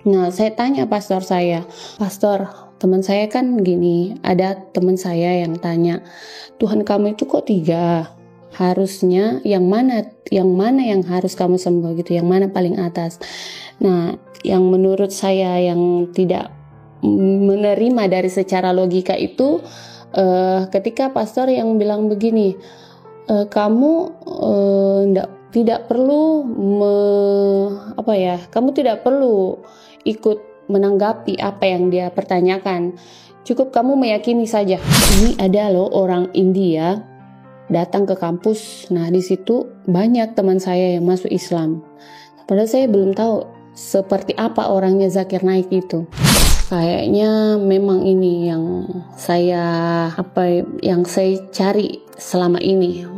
Nah, saya tanya pastor saya, "Pastor, teman saya kan gini, ada teman saya yang tanya, Tuhan kamu itu kok 3? Harusnya yang mana yang harus kamu sembah gitu, yang mana paling atas?" Nah, yang menurut saya yang tidak menerima dari secara logika itu ketika pastor yang bilang begini, kamu tidak perlu kamu tidak perlu ikut menanggapi apa yang dia pertanyakan. Cukup kamu meyakini saja. Ini ada loh orang India datang ke kampus. Nah, di situ banyak teman saya yang masuk Islam. Padahal saya belum tahu seperti apa orangnya Zakir Naik itu. Kayaknya memang ini yang saya cari selama ini,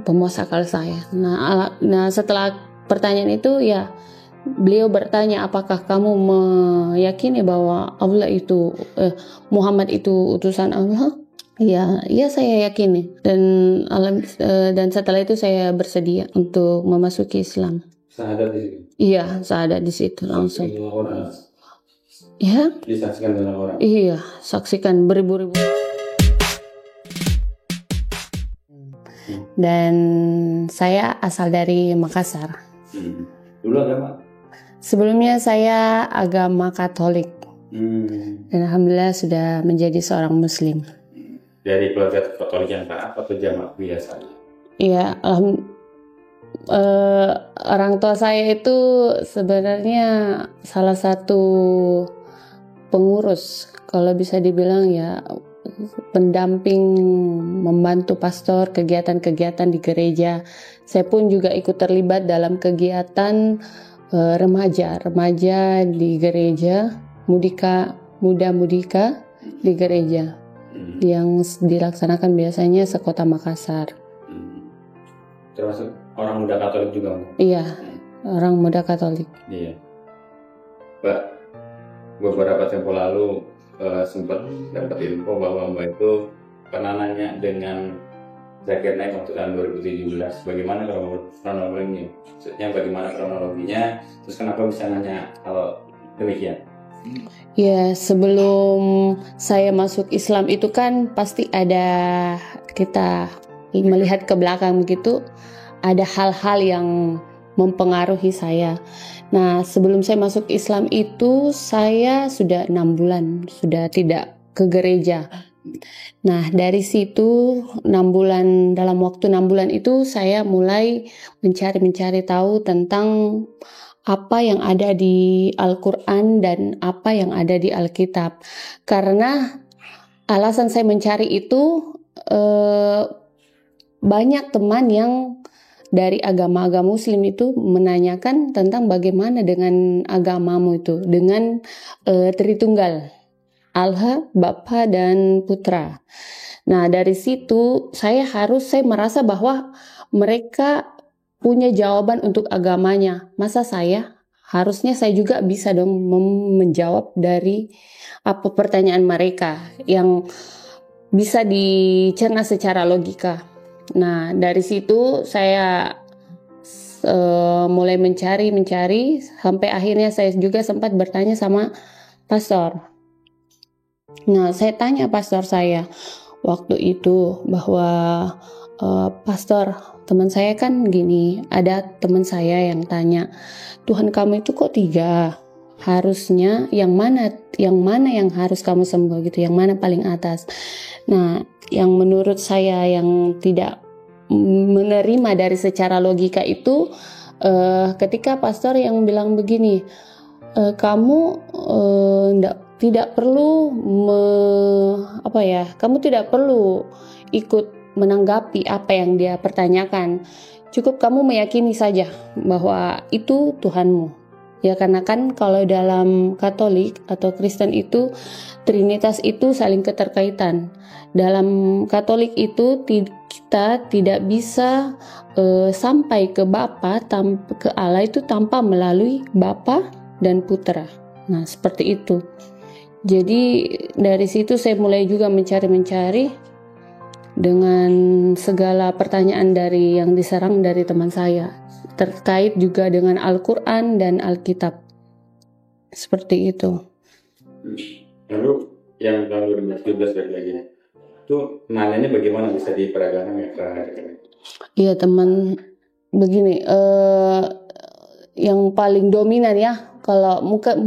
pemuas akal saya. Nah, setelah pertanyaan itu ya beliau bertanya, apakah kamu meyakini bahwa Allah itu Muhammad itu utusan Allah? Ya saya yakini, dan setelah itu saya bersedia untuk memasuki Islam. Syahadat di situ? Iya, syahadat di situ langsung. Ya? Disaksikan dengan orang? Iya, saksikan beribu-ribu. Dan saya asal dari Makassar. Dulu agama? Sebelumnya saya agama Katolik. Dan alhamdulillah sudah menjadi seorang Muslim. Dari keluarga Katolik yang taat atau jamaah biasa? Iya, orang tua saya itu sebenarnya salah satu pengurus, kalau bisa dibilang ya pendamping, membantu pastor kegiatan-kegiatan di gereja. Saya pun juga ikut terlibat dalam kegiatan remaja di gereja, muda mudika di gereja yang dilaksanakan biasanya sekota Makassar. Termasuk orang muda Katolik juga? Iya, orang muda Katolik. Iya, Mbak, beberapa tempo lalu sempat dapat info bahwa Mbak itu pernah nanya dengan Zakir Naik waktu tahun 2017. Bagaimana kronologinya? Maksudnya bagaimana kronologinya? Terus kenapa bisa nanya kalau demikian? Ya, sebelum saya masuk Islam itu kan pasti ada, kita melihat ke belakang begitu, ada hal-hal yang mempengaruhi saya. Nah, sebelum saya masuk Islam itu saya sudah 6 bulan sudah tidak ke gereja. Nah, dari situ dalam waktu 6 bulan itu saya mulai mencari tahu tentang apa yang ada di Al-Quran dan apa yang ada di Alkitab. Karena alasan saya mencari itu banyak teman yang dari agama-agama Muslim itu menanyakan tentang bagaimana dengan agamamu itu, dengan Tritunggal, Allah, Bapa dan Putra. Nah, dari situ saya merasa bahwa mereka punya jawaban untuk agamanya. Masa harusnya saya juga bisa dong menjawab dari apa pertanyaan mereka yang bisa dicerna secara logika. Nah, dari situ saya mulai mencari sampai akhirnya saya juga sempat bertanya sama pastor. Nah, saya tanya pastor saya waktu itu bahwa pastor, teman saya kan gini, ada teman saya yang tanya, Tuhan kamu itu kok 3? Harusnya yang mana yang harus kamu sembah gitu, yang mana paling atas? Nah, yang menurut saya yang tidak menerima dari secara logika itu ketika pastor yang bilang begini, kamu tidak perlu kamu tidak perlu ikut menanggapi apa yang dia pertanyakan. Cukup kamu meyakini saja bahwa itu Tuhanmu. Ya, karena kan kalau dalam Katolik atau Kristen itu Trinitas itu saling keterkaitan. Dalam Katolik itu kita tidak bisa sampai ke Bapa, ke Allah itu tanpa melalui Bapa dan Putra. Nah, seperti itu. Jadi dari situ saya mulai juga mencari dengan segala pertanyaan yang diserang dari teman saya terkait juga dengan Al-Quran dan Alkitab. Seperti itu. Lalu yang tahun 2017 lagi itu nanyanya bagaimana bisa diperagakan ya Kak? Iya teman, begini, yang paling dominan ya, kalau mungkin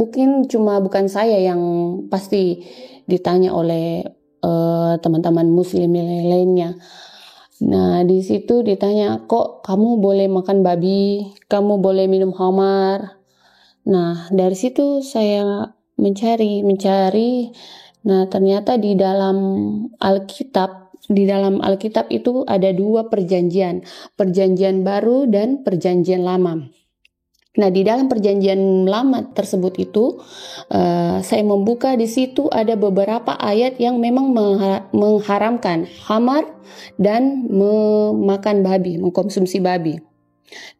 bukan saya yang pasti ditanya oleh teman-teman muslim lainnya. Nah di situ ditanya, kok kamu boleh makan babi, kamu boleh minum khamar. Nah dari situ saya mencari. Nah ternyata di dalam Alkitab itu ada 2 perjanjian, perjanjian baru dan perjanjian lama. Nah di dalam perjanjian lama tersebut itu saya membuka di situ ada beberapa ayat yang memang mengharamkan khamar dan memakan babi, mengkonsumsi babi.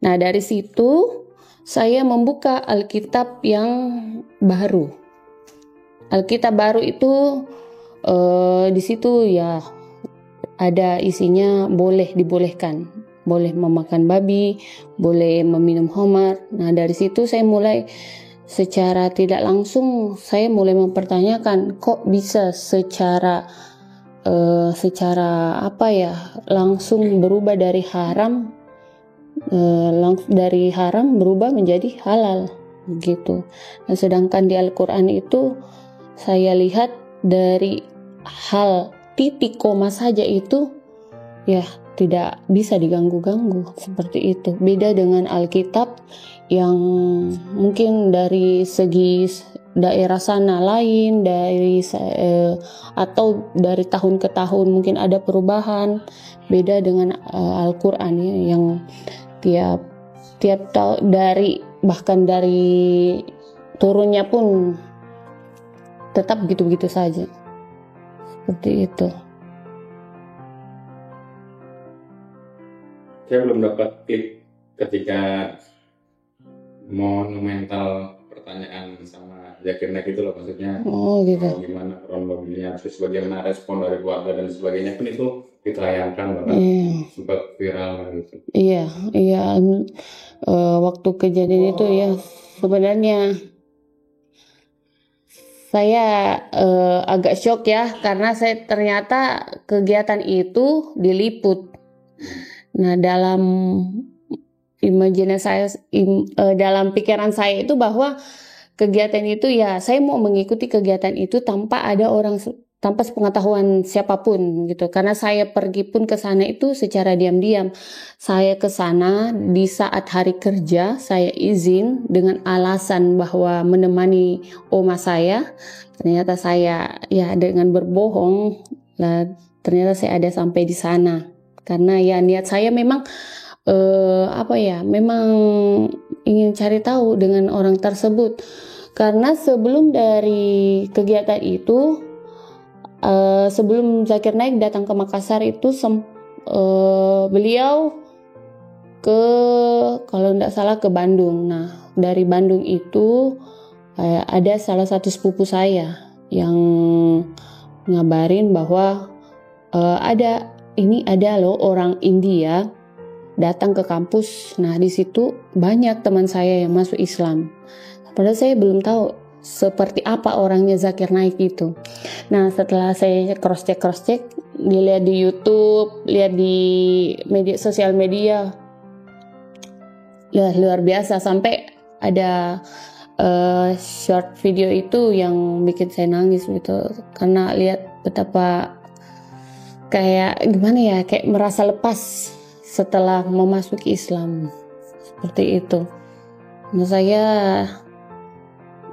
Nah dari situ saya membuka Alkitab yang baru. Alkitab baru itu di situ ya ada isinya dibolehkan, boleh memakan babi, boleh meminum khamar. Nah dari situ saya mulai secara tidak langsung saya mulai mempertanyakan, kok bisa secara langsung berubah dari haram berubah menjadi halal gitu. Nah, sedangkan di Al-Quran itu saya lihat dari hal titik koma saja itu ya tidak bisa diganggu-ganggu seperti itu. Beda dengan Alkitab yang mungkin dari segi daerah sana lain, atau dari tahun ke tahun mungkin ada perubahan. Beda dengan Al-Quran ya, yang tiap tahun bahkan dari turunnya pun tetap gitu-gitu saja. Seperti itu. Saya belum dapat tip ketika monumental pertanyaan sama Zakir Naik itu loh, maksudnya gitu. Gimana kronologinya, terus bagaimana respon dari keluarga dan sebagainya, pun itu ditayangkan bahkan sempat viral gitu. Iya, waktu kejadian itu ya sebenarnya saya agak shock ya, karena saya ternyata kegiatan itu diliput. Nah dalam dalam pikiran saya itu bahwa kegiatan itu ya saya mau mengikuti kegiatan itu tanpa sepengetahuan siapapun gitu, karena saya pergi pun ke sana itu secara diam-diam. Saya ke sana di saat hari kerja, saya izin dengan alasan bahwa menemani oma saya. Ternyata saya ya dengan berbohong lah, ternyata saya ada sampai di sana karena ya niat saya memang memang ingin cari tahu dengan orang tersebut. Karena sebelum dari kegiatan itu, sebelum Zakir Naik datang ke Makassar itu beliau kalau tidak salah ke Bandung. Nah dari Bandung itu ada salah satu sepupu saya yang ngabarin bahwa ada loh orang India datang ke kampus. Nah di situ banyak teman saya yang masuk Islam. Padahal saya belum tahu seperti apa orangnya Zakir Naik itu. Nah setelah saya cross check, dilihat di YouTube, lihat di sosial media, ya luar biasa. Sampai ada short video itu yang bikin saya nangis gitu, karena lihat betapa kayak gimana ya, kayak merasa lepas setelah memasuki Islam seperti itu. Nah saya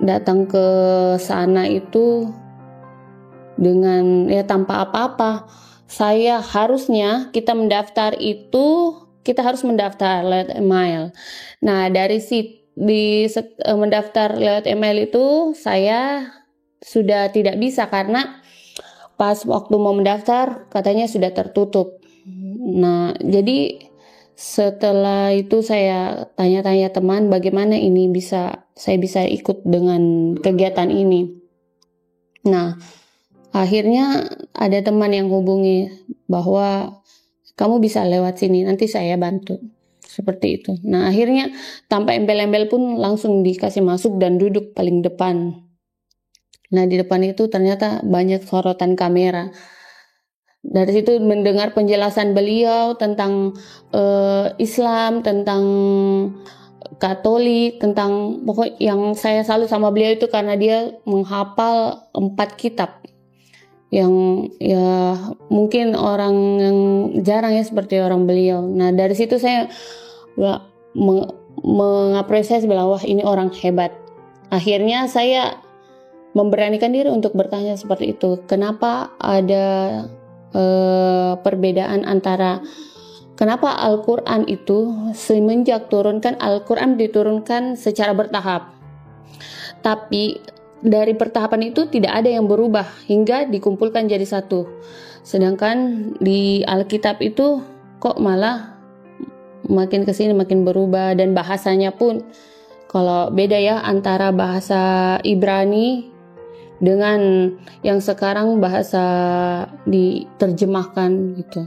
datang ke sana itu dengan ya tanpa apa-apa. Kita harus mendaftar lewat email. Nah dari mendaftar lewat email itu saya sudah tidak bisa, karena pas waktu mau mendaftar katanya sudah tertutup. Nah jadi setelah itu saya tanya-tanya teman bagaimana saya bisa ikut dengan kegiatan ini. Nah akhirnya ada teman yang hubungi bahwa kamu bisa lewat sini, nanti saya bantu seperti itu. Nah akhirnya tanpa embel-embel pun langsung dikasih masuk dan duduk paling depan. Nah di depan itu ternyata banyak sorotan kamera. Dari situ mendengar penjelasan beliau tentang Islam, tentang Katolik, tentang pokok yang saya salut sama beliau itu karena dia menghafal 4 kitab yang ya mungkin orang yang jarang ya seperti orang beliau. Nah dari situ saya mengapresiasi bahwa wah ini orang hebat. Akhirnya saya memberanikan diri untuk bertanya seperti itu. Kenapa ada perbedaan antara kenapa Al-Quran itu semenjak turunkan, Al-Quran diturunkan secara bertahap, tapi dari pertahapan itu tidak ada yang berubah hingga dikumpulkan jadi satu. Sedangkan di Alkitab itu kok malah makin kesini makin berubah, dan bahasanya pun kalau beda ya antara bahasa Ibrani dengan yang sekarang bahasa diterjemahkan gitu.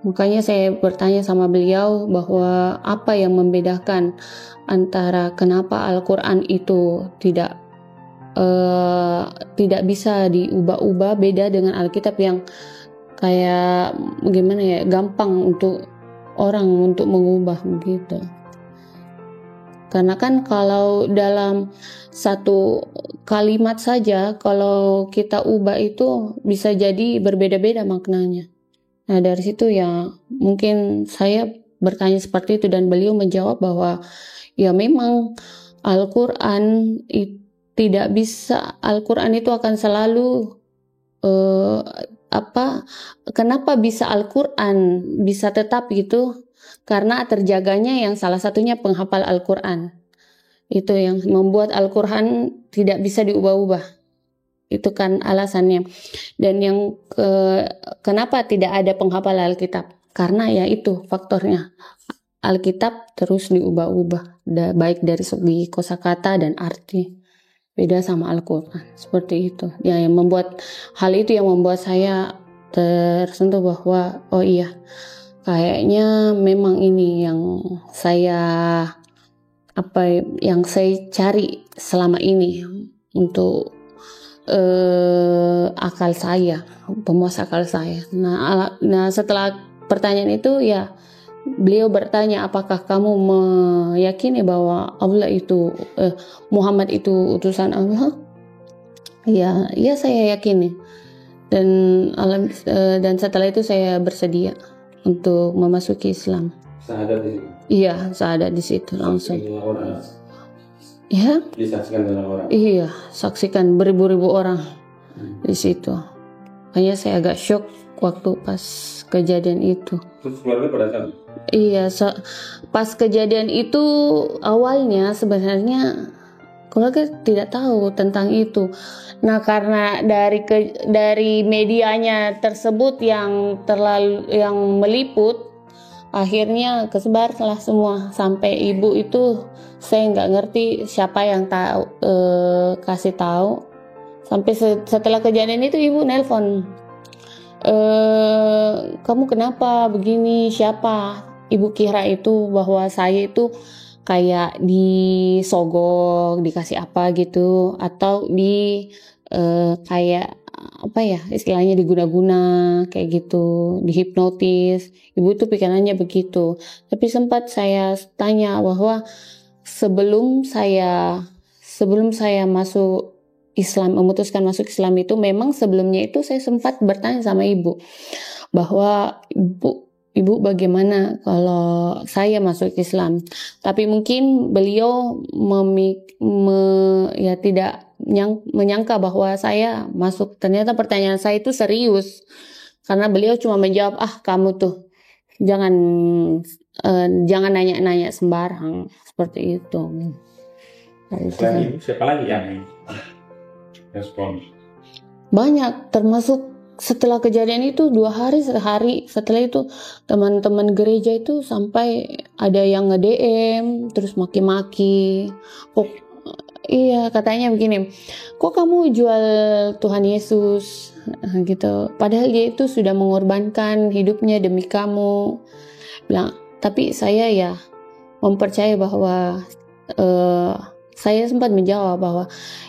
Makanya saya bertanya sama beliau bahwa apa yang membedakan antara kenapa Al-Quran itu tidak bisa diubah-ubah, beda dengan Alkitab yang kayak gimana ya, gampang untuk orang untuk mengubah begitu. Karena kan kalau dalam satu kalimat saja kalau kita ubah itu bisa jadi berbeda-beda maknanya. Nah dari situ ya mungkin saya bertanya seperti itu, dan beliau menjawab bahwa ya memang Al-Quran tidak bisa, Al-Quran itu akan selalu kenapa bisa Al-Quran bisa tetap gitu, karena terjaganya yang salah satunya penghafal Al-Quran. Itu yang membuat Al-Quran tidak bisa diubah-ubah. Itu kan alasannya. Dan yang kenapa tidak ada penghafal Alkitab? Karena ya itu faktornya. Alkitab terus diubah-ubah, baik dari segi kosakata dan arti. Beda sama Al-Quran. Seperti itu. Ya, yang membuat hal itu yang membuat saya tersentuh bahwa oh iya, kayaknya memang ini yang saya cari selama ini untuk akal saya, pemuas akal saya. Nah setelah pertanyaan itu ya beliau bertanya, apakah kamu meyakini bahwa Allah itu Muhammad itu utusan Allah? Ya saya yakini. Dan setelah itu saya bersedia untuk memasuki Islam. Sahadat di situ. Iya, sahadat di situ langsung. Ya. Disaksikan dengan orang. Iya, saksikan beribu-ribu orang di situ. Makanya saya agak shock waktu pas kejadian itu. Terus keluarga pada saat? Iya, pas kejadian itu awalnya sebenarnya keluarga tidak tahu tentang itu. Nah, karena dari medianya tersebut yang meliput, akhirnya kesebarlah semua sampai ibu itu saya nggak ngerti siapa yang kasih tahu. Sampai setelah kejadian itu ibu nelpon, kamu kenapa begini, siapa? Ibu kira itu bahwa saya itu kayak disogok, dikasih apa gitu, atau kayak apa ya istilahnya diguna-guna kayak gitu, dihipnotis. Ibu tuh pikirannya begitu. Tapi sempat saya tanya bahwa sebelum saya masuk Islam, memutuskan masuk Islam itu memang sebelumnya itu saya sempat bertanya sama ibu bahwa ibu bagaimana kalau saya masuk Islam. Tapi mungkin beliau tidak menyangka bahwa saya masuk. Ternyata pertanyaan saya itu serius, karena beliau cuma menjawab, kamu tuh jangan nanya-nanya sembarang seperti itu. Selain ibu siapa lagi yang respon? Banyak, termasuk setelah kejadian itu 2 hari, sehari setelah itu teman-teman gereja itu sampai ada yang nge-DM terus maki-maki. Iya, katanya begini, kok kamu jual Tuhan Yesus gitu, padahal dia itu sudah mengorbankan hidupnya demi kamu. Bilang, Tapi saya ya mempercayai bahwa saya sempat menjawab bahwa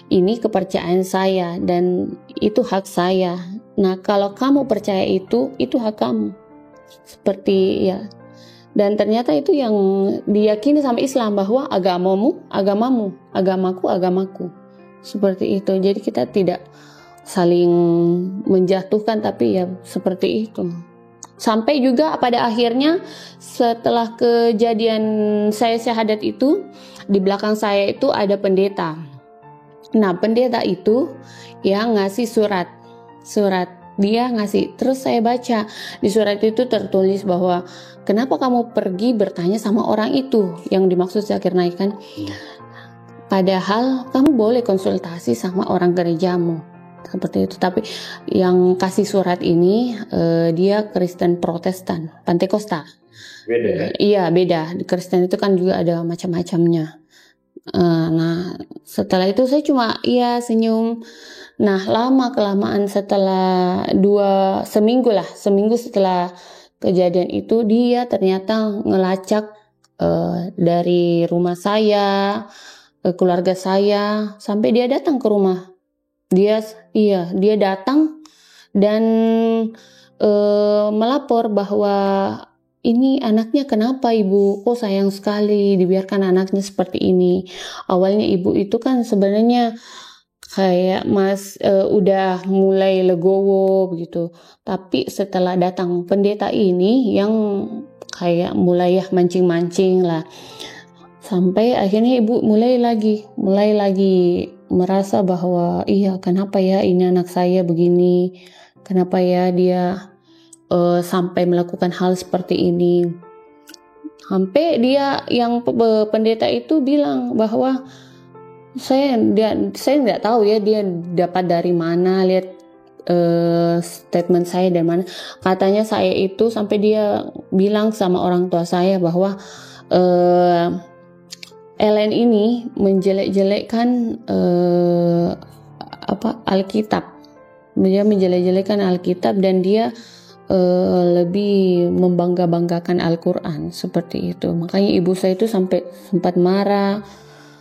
ini kepercayaan saya dan itu hak saya. Nah, kalau kamu percaya itu hak kamu. Seperti ya. Dan ternyata itu yang diyakini sama Islam, bahwa agamamu, agamamu, agamaku, agamaku. Seperti itu. Jadi kita tidak saling menjatuhkan, tapi ya seperti itu. Sampai juga pada akhirnya setelah kejadian saya syahadat itu, di belakang saya itu ada pendeta. Nah, pendeta itu yang ngasih surat. Dia ngasih, terus saya baca di surat itu tertulis bahwa kenapa kamu pergi bertanya sama orang itu, yang dimaksud Zakir Naik kan? Padahal kamu boleh konsultasi sama orang gerejamu, seperti itu. Tapi yang kasih surat ini dia Kristen Protestan, Pantekosta. Beda ya? Iya, beda. Di Kristen itu kan juga ada macam-macamnya. Nah, setelah itu saya cuma senyum. Nah, lama kelamaan setelah seminggu setelah kejadian itu, dia ternyata ngelacak dari rumah saya, keluarga saya, sampai dia datang ke rumah. Dia datang dan melapor bahwa ini anaknya kenapa ibu, kok sayang sekali dibiarkan anaknya seperti ini. Awalnya ibu itu kan sebenarnya kayak udah mulai legowo begitu. Tapi setelah datang pendeta ini yang kayak mulai mancing-mancing lah. Sampai akhirnya ibu mulai lagi merasa bahwa kenapa ya ini anak saya begini. Kenapa ya dia sampai melakukan hal seperti ini. Sampai dia yang pendeta itu bilang bahwa saya nggak tahu ya dia dapat dari mana, lihat statement saya dari mana. Katanya saya itu sampai dia bilang sama orang tua saya bahwa Ellen ini menjelek-jelekkan Alkitab. Dia menjelek-jelekkan Alkitab dan dia lebih membangga-banggakan Al-Quran, seperti itu. Makanya ibu saya itu sampai sempat marah.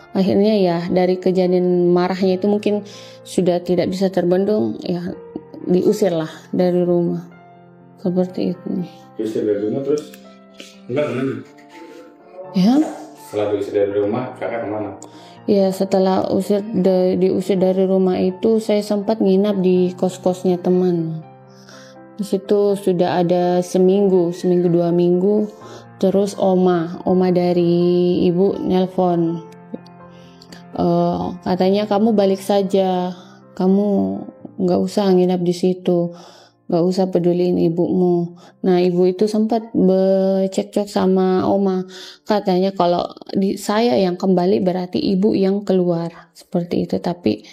Akhirnya ya dari kejadian marahnya itu mungkin sudah tidak bisa terbendung, ya diusir lah dari rumah, seperti itu. Diusir dari rumah terus kemana? Ya. Setelah diusir dari rumah, kakak kemana? Ya, setelah diusir dari rumah itu saya sempat nginap di kos-kosnya teman. Di situ sudah ada seminggu 2 minggu. Terus oma dari ibu nelpon, katanya kamu balik saja, kamu nggak usah nginap di situ, nggak usah peduliin ibumu. Nah, ibu itu sempat bercekcok sama oma, katanya kalau saya yang kembali berarti ibu yang keluar, seperti itu. Tapi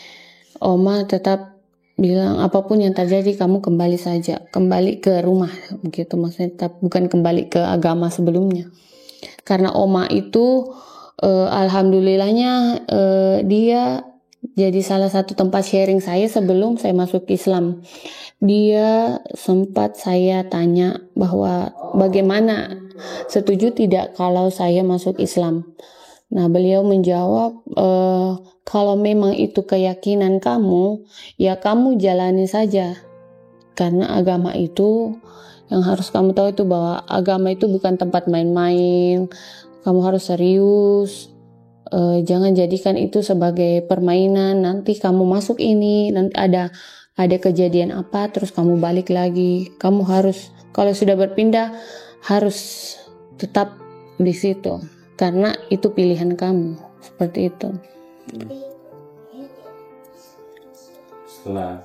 oma tetap bilang apapun yang terjadi kamu kembali saja, kembali ke rumah begitu, maksudnya tetap bukan kembali ke agama sebelumnya. Karena oma itu alhamdulillahnya dia jadi salah satu tempat sharing saya sebelum saya masuk Islam. Dia sempat saya tanya bahwa bagaimana, setuju tidak kalau saya masuk Islam. Nah, beliau menjawab, kalau memang itu keyakinan kamu, ya kamu jalani saja. Karena agama itu, yang harus kamu tahu itu bahwa agama itu bukan tempat main-main. Kamu harus serius. Jangan jadikan itu sebagai permainan. Nanti kamu masuk ini, nanti ada kejadian apa, terus kamu balik lagi. Kamu harus, kalau sudah berpindah, harus tetap di situ. Karena itu pilihan kamu, seperti itu. Setelah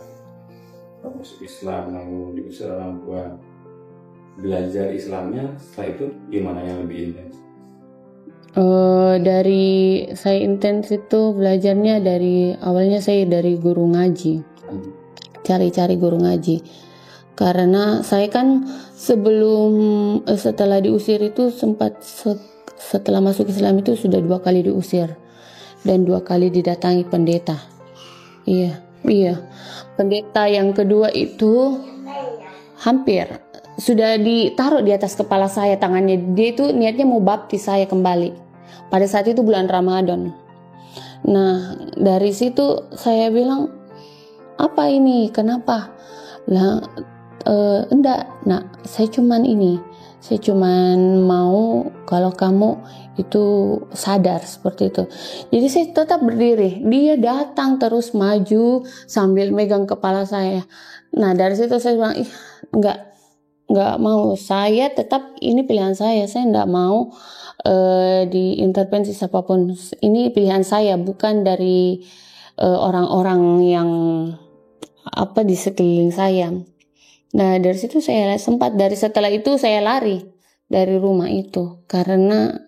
masuk Islam, lalu diusir orang tua, belajar Islamnya setelah itu gimana yang lebih intens? Dari saya intens itu belajarnya dari awalnya saya dari guru ngaji, cari guru ngaji. Karena saya kan setelah diusir itu sempat setelah masuk Islam itu sudah 2 kali diusir dan 2 kali didatangi pendeta. Iya. Pendeta yang kedua itu hampir sudah ditaruh di atas kepala saya tangannya. Dia itu niatnya mau baptis saya kembali. Pada saat itu bulan Ramadan. Nah, dari situ saya bilang, apa ini? Kenapa? Lah, enggak. Nah, saya cuman mau kalau kamu itu sadar seperti itu. Jadi saya tetap berdiri. Dia datang terus maju sambil megang kepala saya. Nah, dari situ saya bilang, enggak mau. Saya tetap, ini pilihan saya. Saya enggak mau diintervensi siapapun. Ini pilihan saya, bukan dari orang-orang yang di sekeliling saya. Nah, dari situ setelah itu saya lari dari rumah itu, karena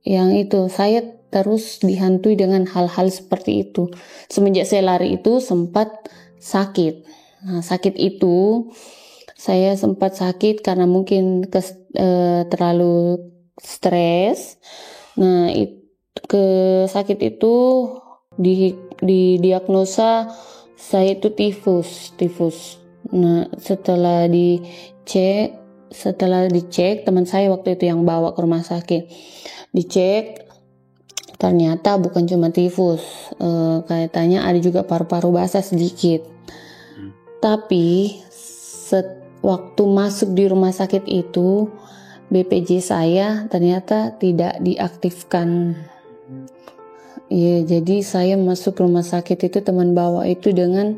yang itu saya terus dihantui dengan hal-hal seperti itu. Semenjak saya lari itu sempat sakit. Nah, sakit itu saya sempat sakit karena mungkin terlalu stres. Nah, sakit itu didiagnosa saya itu tifus. Nah, setelah dicek teman saya waktu itu yang bawa ke rumah sakit, dicek ternyata bukan cuma tifus, kayaknya ada juga paru-paru basah sedikit. Tapi waktu masuk di rumah sakit itu, BPJ saya ternyata tidak diaktifkan. Ya, jadi saya masuk rumah sakit itu, teman bawa itu dengan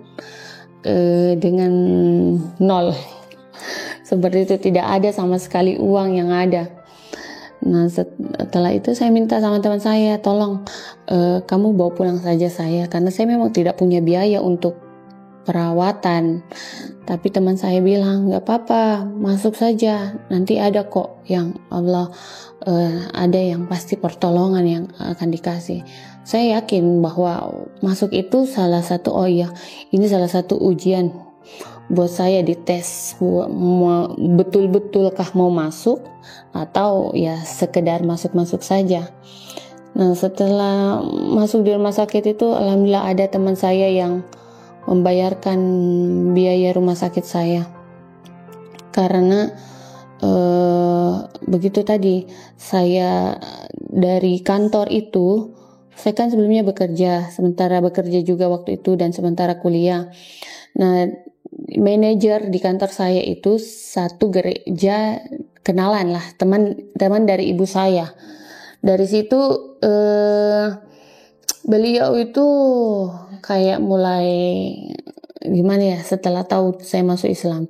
nol. Seperti itu, tidak ada sama sekali uang yang ada. Nah, setelah itu saya minta sama teman saya, tolong kamu bawa pulang saja saya, karena saya memang tidak punya biaya untuk perawatan. Tapi teman saya bilang, nggak apa-apa, masuk saja, nanti ada kok yang Allah, ada yang pasti pertolongan yang akan dikasih. Saya yakin bahwa masuk itu salah satu ujian buat saya, dites betul-betulkah mau masuk atau ya sekedar masuk-masuk saja. Nah, setelah masuk di rumah sakit itu, alhamdulillah ada teman saya yang membayarkan biaya rumah sakit saya, karena begitu tadi saya dari kantor itu, saya kan sebelumnya sementara bekerja juga waktu itu dan sementara kuliah. Nah, manajer di kantor saya itu satu gereja, kenalan lah, teman dari ibu saya. Dari situ beliau itu kayak mulai gimana ya, setelah tahu saya masuk Islam,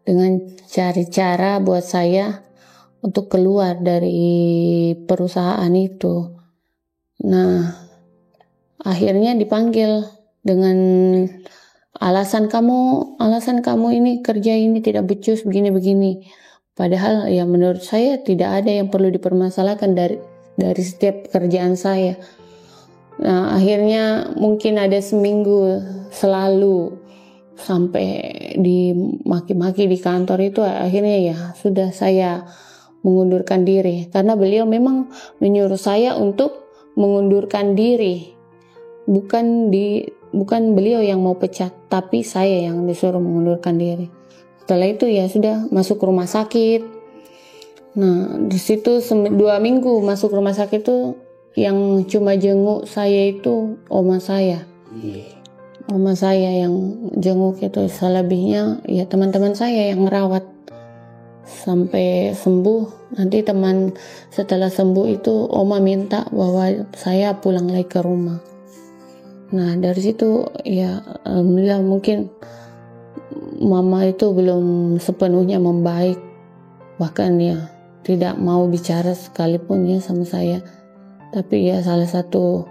dengan cari cara buat saya untuk keluar dari perusahaan itu. Nah, akhirnya dipanggil dengan alasan kamu ini kerja ini tidak becus begini. Padahal ya menurut saya tidak ada yang perlu dipermasalahkan dari setiap pekerjaan saya. Nah, akhirnya mungkin ada seminggu selalu sampai dimaki-maki di kantor itu, akhirnya ya sudah saya mengundurkan diri, karena beliau memang menyuruh saya untuk mengundurkan diri. Bukan beliau yang mau pecat, tapi saya yang disuruh mengundurkan diri. Setelah itu ya sudah masuk rumah sakit. Nah, di situ 2 minggu masuk rumah sakit itu, yang cuma jenguk saya itu oma saya yang jenguk itu. Selebihnya ya teman-teman saya yang merawat sampai sembuh. Nanti setelah sembuh itu oma minta bahwa saya pulang lagi ke rumah. Nah, dari situ ya alhamdulillah, mungkin mama itu belum sepenuhnya membaik, bahkan ya tidak mau bicara sekalipun ya sama saya. Tapi ya salah satu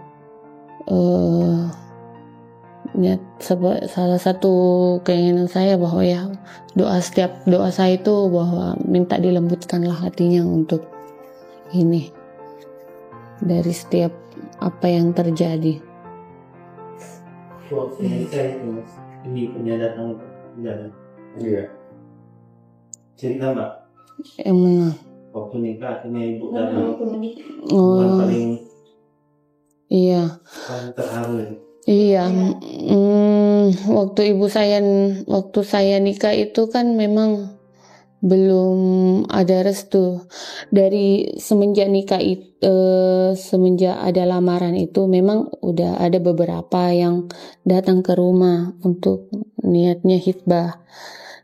keinginan saya bahwa ya setiap doa saya itu bahwa minta dilembutkanlah hatinya untuk ini dari setiap apa yang terjadi. Waktu saya itu ini penyadarkan jalan. Iya. Cerita Mbak. Yang mana? Waktu nikah akhirnya ibu datang. Oh, paling terharu ya. Iya. Waktu saya nikah itu kan memang belum ada restu. Dari semenjak nikah semenjak ada lamaran itu memang udah ada beberapa yang datang ke rumah untuk niatnya hitbah.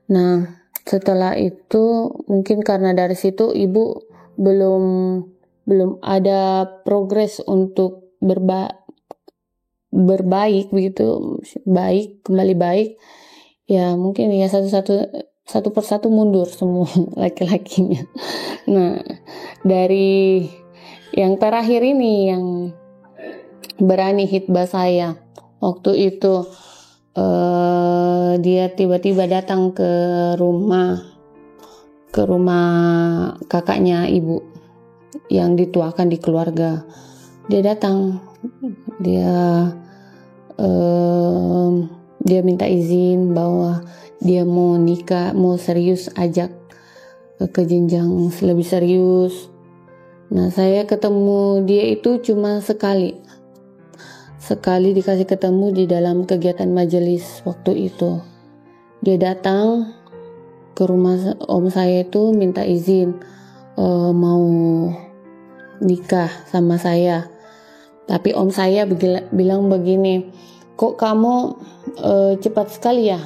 Nah, setelah itu mungkin karena dari situ ibu belum ada progres untuk berbaik begitu, baik kembali baik. Ya mungkin ya satu persatu mundur semua laki-lakinya. Nah, dari yang terakhir ini yang berani hitbah saya waktu itu, dia tiba-tiba datang ke rumah kakaknya ibu yang dituakan di keluarga. Dia datang, dia minta izin bahwa dia mau nikah, mau serius, ajak ke jenjang lebih serius. Nah, saya ketemu dia itu cuma sekali dikasih ketemu di dalam kegiatan majelis waktu itu. Dia datang ke rumah om saya itu minta izin mau nikah sama saya. Tapi om saya bilang begini, kok kamu cepat sekali ya?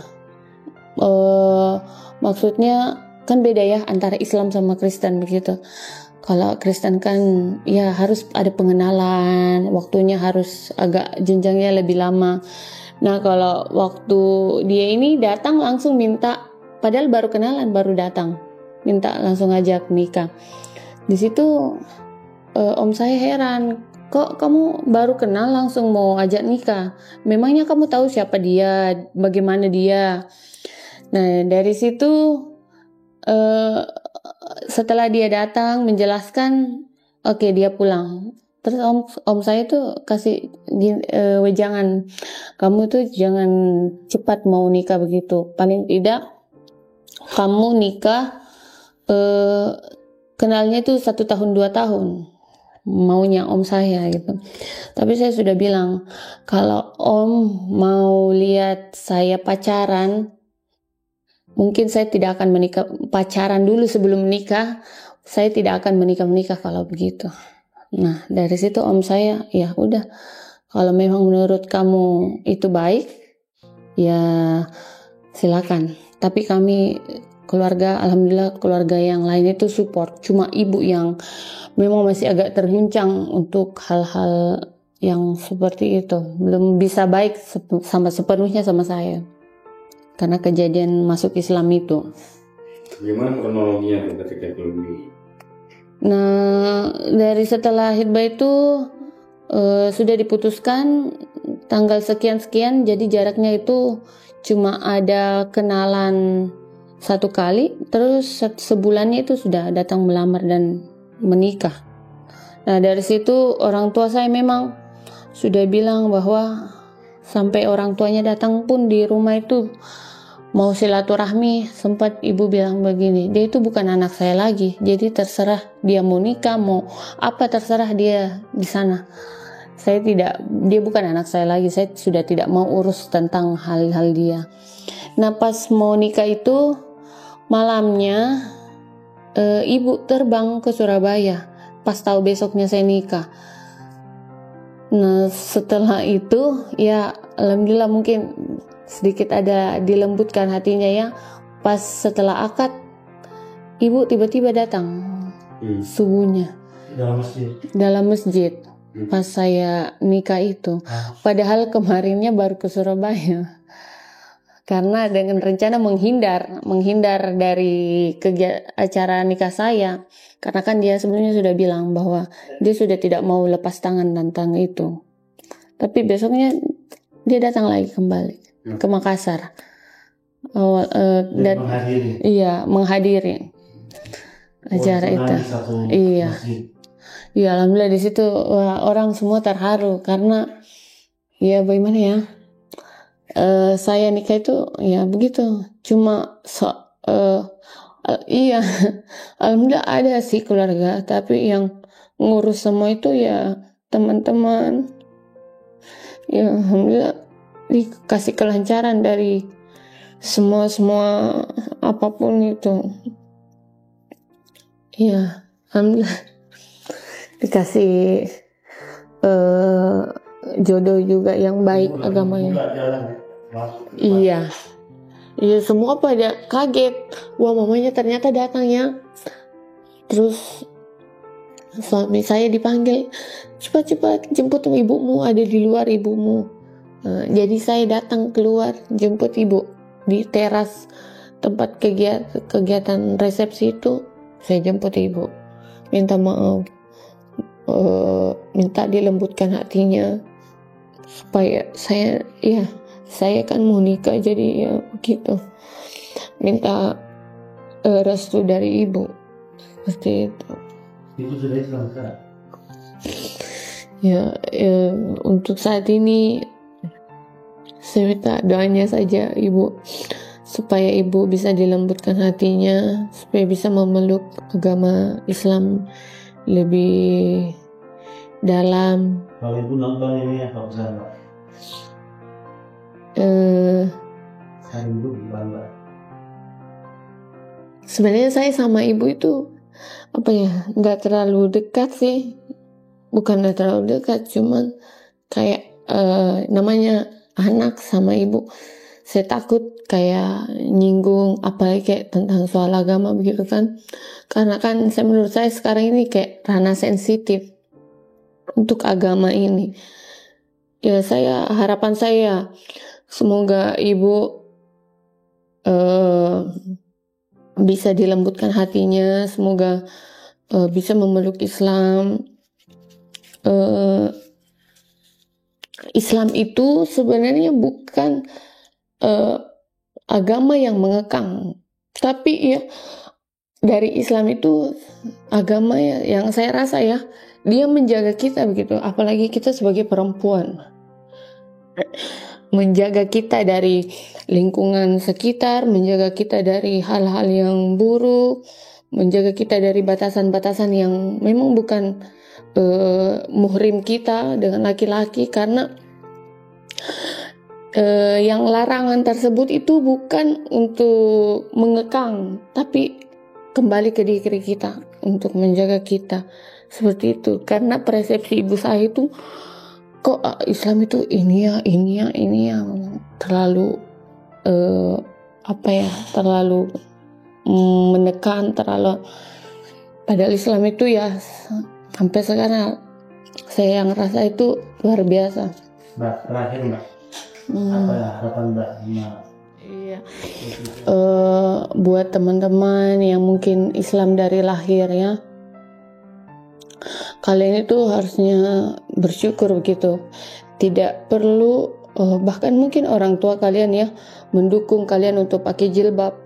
Maksudnya kan beda ya antara Islam sama Kristen begitu. Kalau Kristen kan ya harus ada pengenalan, waktunya harus agak jenjangnya lebih lama. Nah, kalau waktu dia ini datang langsung minta, padahal baru kenalan, baru datang, minta langsung ajak nikah. Di situ om saya heran, kok kamu baru kenal langsung mau ajak nikah? Memangnya kamu tahu siapa dia, bagaimana dia? Nah, dari situ setelah dia datang menjelaskan, oke, dia pulang. Terus om saya tuh kasih wejangan, kamu tuh jangan cepat mau nikah begitu. Paling tidak kamu nikah kenalnya itu 1 tahun 2 tahun, maunya om saya gitu. Tapi saya sudah bilang, kalau om mau lihat saya pacaran, mungkin saya tidak akan menikah, pacaran dulu sebelum menikah. Saya tidak akan menikah kalau begitu. Nah, dari situ om saya, ya udah, kalau memang menurut kamu itu baik, ya silakan. Tapi kami keluarga, alhamdulillah keluarga yang lain itu support. Cuma ibu yang memang masih agak terguncang untuk hal-hal yang seperti itu, belum bisa baik sama sepenuhnya sama saya karena kejadian masuk Islam itu. Gimana kronologinya ketika itu? Nah, dari setelah hitbah itu sudah diputuskan tanggal sekian-sekian, jadi jaraknya itu cuma ada kenalan 1 kali, terus sebulannya itu sudah datang melamar dan menikah. Nah, dari situ orang tua saya memang sudah bilang bahwa sampai orang tuanya datang pun di rumah itu mau silaturahmi, sempat ibu bilang begini, dia itu bukan anak saya lagi, jadi terserah dia mau nikah, mau apa terserah dia di sana. Dia bukan anak saya lagi, saya sudah tidak mau urus tentang hal-hal dia. Nah, pas mau nikah itu malamnya ibu terbang ke Surabaya pas tahu besoknya saya nikah. Nah, setelah itu ya alhamdulillah mungkin sedikit ada dilembutkan hatinya ya. Pas setelah akad, ibu tiba-tiba datang subuhnya dalam masjid pas saya nikah itu. Padahal kemarinnya baru ke Surabaya karena dengan rencana menghindar dari acara nikah saya, karena kan dia sebelumnya sudah bilang bahwa dia sudah tidak mau lepas tangan tentang itu. Tapi besoknya dia datang lagi kembali ke Makassar dan menghadiri acara itu. Iya, alhamdulillah di situ orang semua terharu karena ya bagaimana ya, saya nikah itu ya begitu, cuma alhamdulillah ada sih keluarga, tapi yang ngurus semua itu ya teman-teman. Ya alhamdulillah dikasih kelancaran dari semua apapun itu. Iya, alhamdulillah dikasih jodoh juga yang baik agamanya. Iya, iya semua pada kaget. Wah, mamanya ternyata datang ya. Terus suami saya dipanggil, cepat-cepat jemput ibumu, ada di luar ibumu. Jadi saya datang keluar jemput ibu di teras tempat kegiatan resepsi itu. Saya jemput ibu, minta maaf, minta dilembutkan hatinya supaya saya kan mau nikah, jadi ya begitu, minta restu dari ibu seperti itu. Ibu sudah Islam sekarang? Ya, untuk saat ini saya minta doanya saja ibu, supaya ibu bisa dilembutkan hatinya, supaya bisa memeluk agama Islam lebih dalam. Kalau ibu nonton ini apa pesan Mbak? Saya dulu gimana? Sebenarnya saya sama ibu itu nggak terlalu dekat sih, bukan nggak terlalu dekat, cuman kayak namanya anak sama ibu, saya takut kayak nyinggung apalagi kayak tentang soal agama begitu kan, karena kan menurut saya sekarang ini kayak ranah sensitif untuk agama ini. Ya harapan saya semoga ibu bisa dilembutkan hatinya, semoga bisa memeluk Islam. Islam itu sebenarnya bukan agama yang mengekang, tapi ya dari Islam itu agama yang saya rasa ya, dia menjaga kita begitu, apalagi kita sebagai perempuan, menjaga kita dari lingkungan sekitar, menjaga kita dari hal-hal yang buruk, menjaga kita dari batasan-batasan yang memang bukan muhrim kita dengan laki-laki, karena yang larangan tersebut itu bukan untuk mengekang, tapi kembali ke diri kita untuk menjaga kita seperti itu. Karena persepsi ibu saya itu kok Islam itu ini ya terlalu terlalu menekan, terlalu, padahal Islam itu ya sampai sekarang saya yang rasa itu luar biasa. Mbak, terakhir Mbak, apa ya harapan Mbak? Iya, buat teman-teman yang mungkin Islam dari lahir ya, kalian itu harusnya bersyukur begitu. Tidak perlu, bahkan mungkin orang tua kalian ya mendukung kalian untuk pakai jilbab,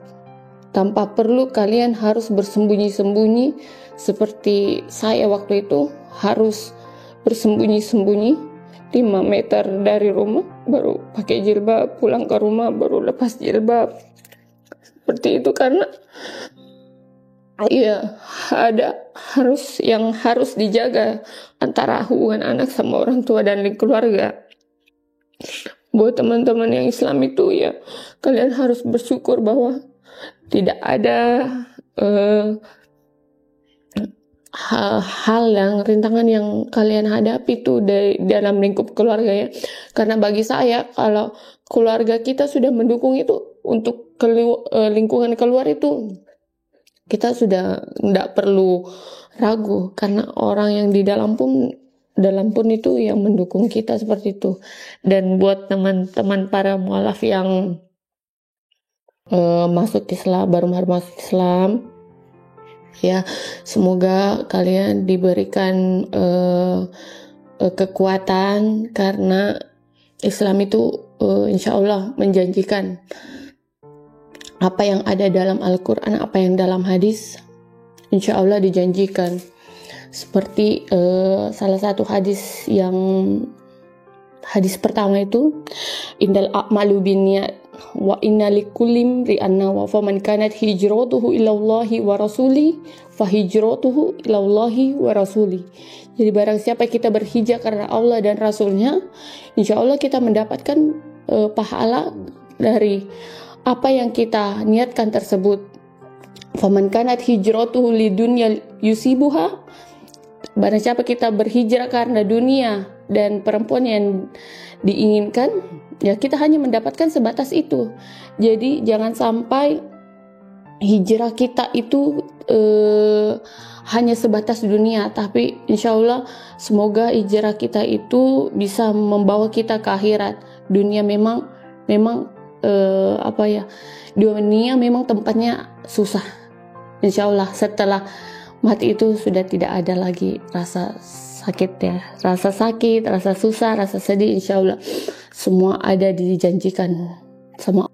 tanpa perlu kalian harus bersembunyi-sembunyi seperti saya waktu itu harus bersembunyi-sembunyi 5 meter dari rumah baru pakai jilbab, pulang ke rumah baru lepas jilbab seperti itu. Karena ya harus dijaga antara hubungan anak sama orang tua dan keluarga. Buat teman-teman yang Islam itu ya, kalian harus bersyukur bahwa tidak ada hal yang rintangan yang kalian hadapi itu dalam lingkup keluarga ya. Karena bagi saya, kalau keluarga kita sudah mendukung itu, untuk lingkungan keluar itu kita sudah tidak perlu ragu, karena orang yang di dalam pun itu yang mendukung kita seperti itu. Dan buat teman-teman para mualaf yang masuk Islam, baru masuk Islam ya, semoga kalian diberikan kekuatan, karena Islam itu insya Allah menjanjikan apa yang ada dalam Al-Quran, apa yang dalam hadis, insya Allah dijanjikan. Seperti salah satu hadis pertama itu, indal a'malu binniyat wa inna likulli imri'in nawa faman kanat hijratuhu ila Allahi wa rasuli fa hijratuhu ila Allahi wa rasuli. Jadi barang siapa kita berhijrah karena Allah dan Rasulnya, insya Allah kita mendapatkan pahala dari apa yang kita niatkan tersebut. Faman kanat hijratuhu lidunya yusibuha, barang siapa kita berhijrah karena dunia dan perempuan yang diinginkan, ya kita hanya mendapatkan sebatas itu. Jadi jangan sampai hijrah kita itu hanya sebatas dunia, tapi insya Allah semoga hijrah kita itu bisa membawa kita ke akhirat. Dunia memang dunia memang tempatnya susah. Insya Allah setelah mati itu sudah tidak ada lagi rasa sakit ya, rasa sakit, rasa susah, rasa sedih. Insya Allah semua ada dijanjikan sama